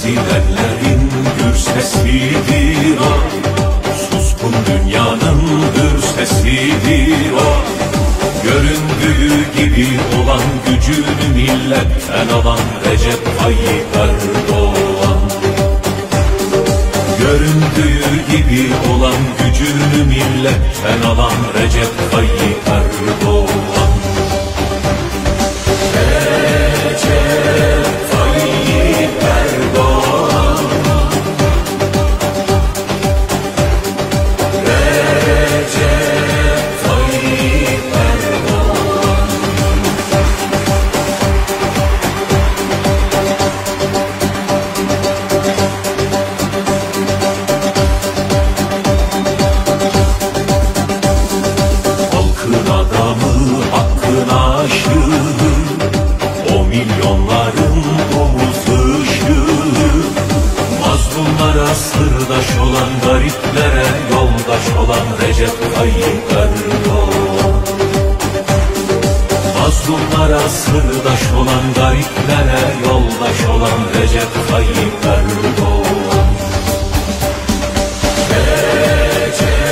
sirenlerin gür sesidir o. Suskun dünyanın gür sesidir o. Göründüğü gibi olan gücünü milletten alan Recep Tayyip Erdoğan. Göründüğü gibi olan gücünü milletten alan Recep Tayyip Erdoğan. Recep Tayyip Erdoğan. Recep Tayyip Erdoğan. Halkın adamı, hakkın aşığı, o milyonların omuz ışığı. Mazlumlara sırdaş olan, gariplere yoldaş olan Recep Tayyip Erdoğan. Mazlumlara sırdaş olan, gariplere yoldaş olan Recep Tayyip Erdoğan. Recep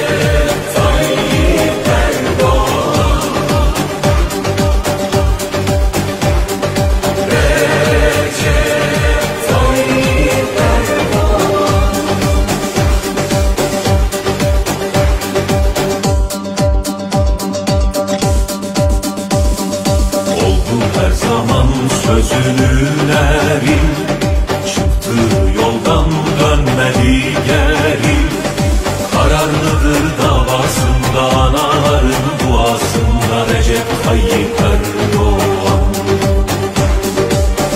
Tayyip Erdoğan. Recep Tayyip Erdoğan. Oldu her zaman sözünün eri, çıktığı yoldan dönmedi geri. Kararlıdır davasında, anaların duasında Recep Tayyip Erdoğan.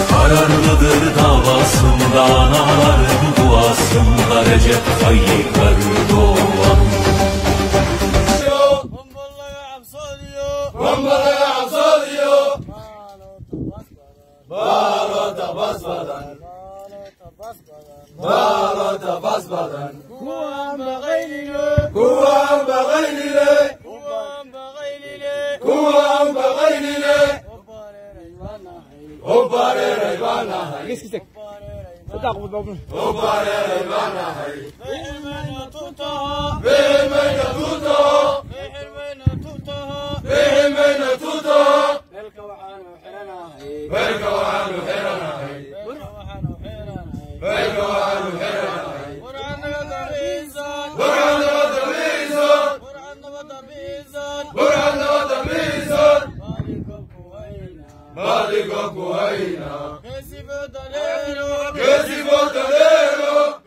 Kararlıdır davasında, anaların duasında Recep Tayyip Erdoğan. Che si può tenere